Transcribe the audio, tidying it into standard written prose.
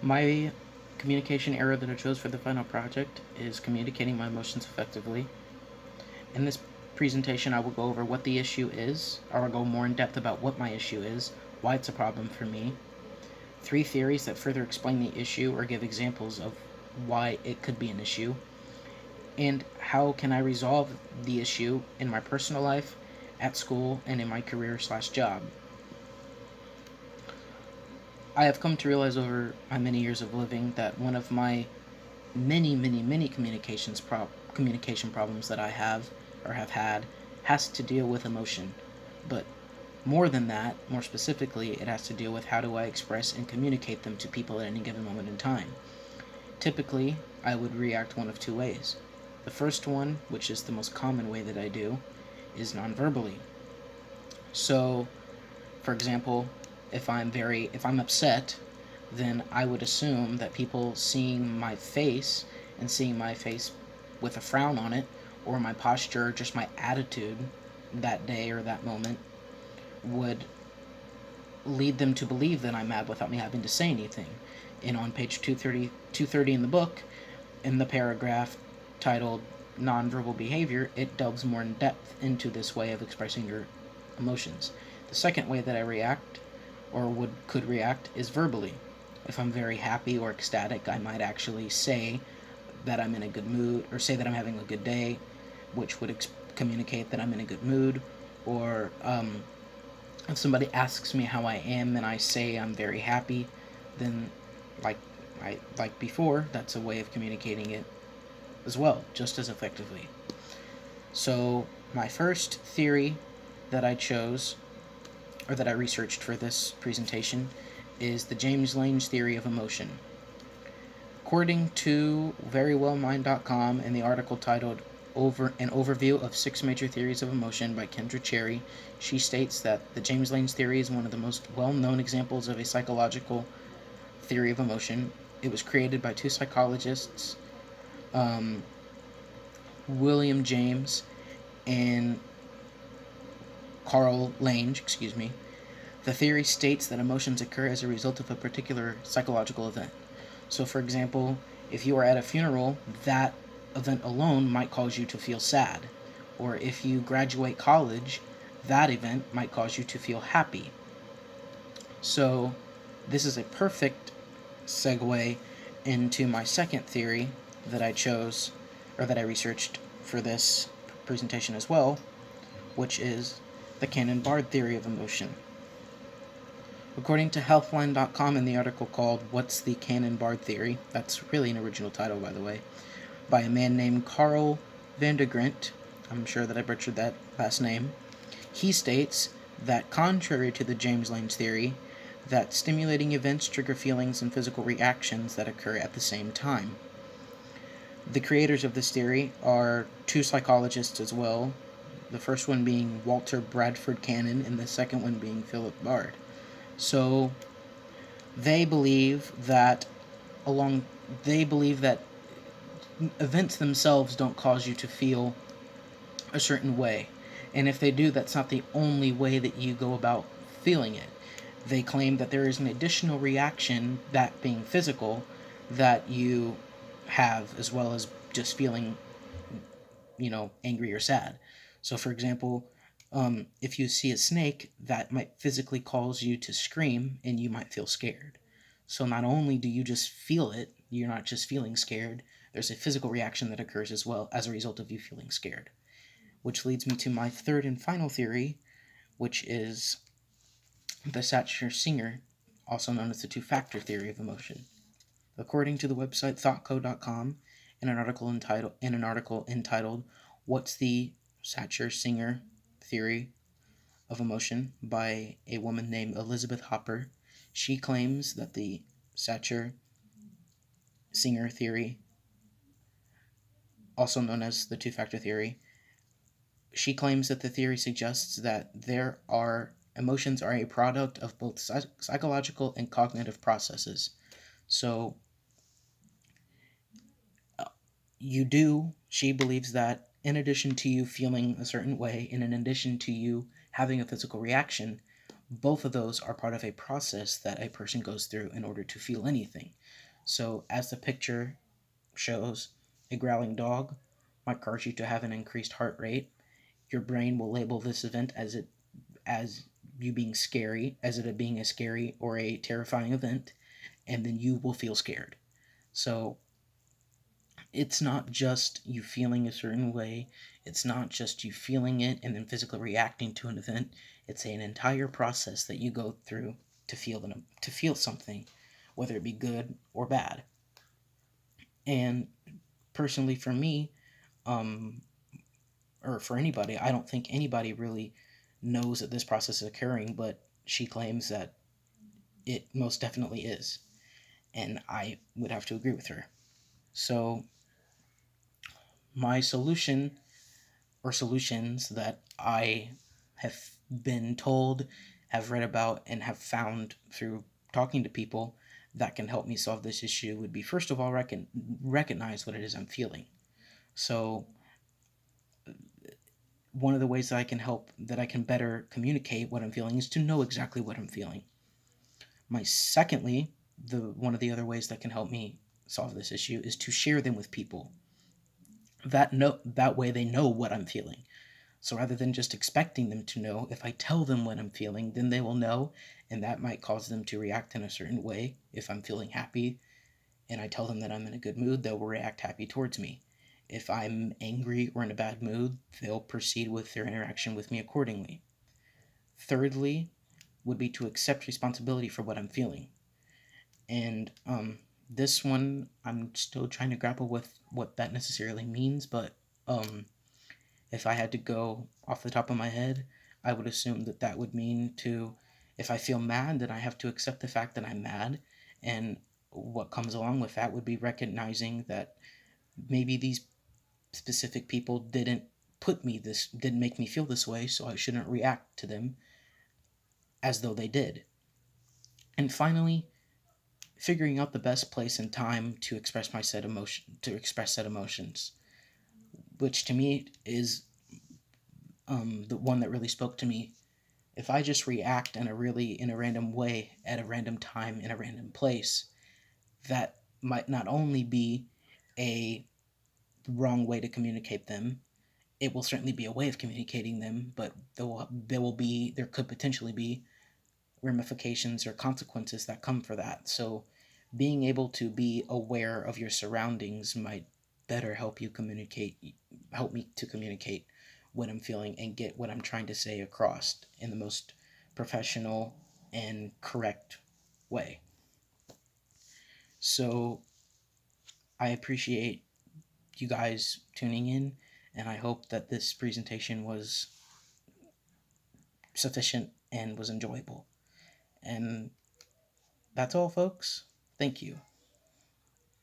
My communication error that I chose for the final project is communicating my emotions effectively. In this presentation, I will go over what the issue is, or I'll go more in depth about what my issue is, why it's a problem for me, 3 theories that further explain the issue or give examples of why it could be an issue, and how can I resolve the issue in my personal life, at school, and in my career/job. I have come to realize over my many years of living that one of my many communication problems that I have or have had has to deal with emotion. But more than that, more specifically, it has to deal with how do I express and communicate them to people at any given moment in time. Typically, I would react one of 2 ways. The first one, which is the most common way that I do, is non-verbally. So, for example, if I'm upset, then I would assume that people seeing my face and seeing my face with a frown on it, or my posture, or just my attitude that day or that moment, would lead them to believe that I'm mad without me having to say anything. And on page 230 in the book, in the paragraph titled Nonverbal Behavior, it delves more in depth into this way of expressing your emotions. The second way that I react, or could react, is verbally. If I'm very happy or ecstatic, I might actually say that I'm in a good mood, or say that I'm having a good day, which would communicate that I'm in a good mood. Or if somebody asks me how I am and I say I'm very happy, then like like before, that's a way of communicating it as well, just as effectively. So my first theory that I chose, or that I researched for this presentation, is the James Lange theory of emotion. According to verywellmind.com and the article titled Over an Overview of 6 Major Theories of Emotion by Kendra Cherry, she states that the James Lange theory is one of the most well-known examples of a psychological theory of emotion. It was created by 2 psychologists, um, William James and Carl Lange, excuse me. The theory states that emotions occur as a result of a particular psychological event. So, for example, if you are at a funeral, that event alone might cause you to feel sad. Or if you graduate college, that event might cause you to feel happy. So, this is a perfect segue into my second theory that I chose, or that I researched for this presentation as well, which is the Cannon-Bard theory of emotion. According to Healthline.com in the article called What's the Cannon-Bard Theory? That's really an original title, by the way, by a man named Carl Vandergrint. I'm sure that I butchered that last name. He states that contrary to the James Lange theory, that stimulating events trigger feelings and physical reactions that occur at the same time. The creators of this theory are 2 psychologists as well, the first one being Walter Bradford Cannon and the second one being Philip Bard. So they believe that along they believe that events themselves don't cause you to feel a certain way, and if they do, that's not the only way that you go about feeling it. They claim that there is an additional reaction, that being physical, that you have, as well as just feeling, angry or sad. So, for example, if you see a snake, that might physically cause you to scream and you might feel scared. So, not only do you just feel it, you're not just feeling scared, there's a physical reaction that occurs as well as a result of you feeling scared. Which leads me to my third and final theory, which is the Sacher-Singer, also known as the 2-factor theory of emotion. According to the website thoughtco.com, in an article entitled "What's the Sacher-Singer Theory of Emotion" by a woman named Elizabeth Hopper, she claims that the Sacher-Singer theory, also known as the 2-factor theory, she claims that the theory suggests that emotions are a product of both psychological and cognitive processes. So she believes that in addition to you feeling a certain way, and in addition to you having a physical reaction, Both of those are part of a process that a person goes through in order to feel anything. So, as the picture shows, a growling dog might cause you to have an increased heart rate. Your brain will label this event as you being scary, as it being a scary or a terrifying event, and then you will feel scared. So it's not just you feeling a certain way, it's not just you feeling it and then physically reacting to an event. It's an entire process that you go through to feel something, whether it be good or bad. And personally for me, um, or for anybody, I don't think anybody really knows that this process is occurring, but she claims that it most definitely is. And I would have to agree with her. So, my solution or solutions that I have been told, have read about, and have found through talking to people that can help me solve this issue would be, first of all, recognize what it is I'm feeling. So, one of the ways that I can better communicate what I'm feeling is to know exactly what I'm feeling. Secondly, the one of the other ways that can help me solve this issue is to share them with people. That way they know what I'm feeling. So rather than just expecting them to know, if I tell them what I'm feeling, then they will know, and that might cause them to react in a certain way. If I'm feeling happy and I tell them that I'm in a good mood, they'll react happy towards me. If I'm angry or in a bad mood, they'll proceed with their interaction with me accordingly. Thirdly, would be to accept responsibility for what I'm feeling. And this one, I'm still trying to grapple with what that necessarily means, but um, if I had to go off the top of my head, I would assume that that would mean to, if I feel mad, then I have to accept the fact that I'm mad. And what comes along with that would be recognizing that maybe these specific people didn't make me feel this way, so I shouldn't react to them as though they did. And finally, figuring out the best place and time to express said emotions, which to me is the one that really spoke to me. If I just react in a random way at a random time in a random place, that might not only be a wrong way to communicate them, it will certainly be a way of communicating them, but there could potentially be ramifications or consequences that come for that. So being able to be aware of your surroundings might better help me to communicate what I'm feeling and get what I'm trying to say across in the most professional and correct way. So I appreciate you guys tuning in, and I hope that this presentation was sufficient and was enjoyable. And that's all, folks. Thank you.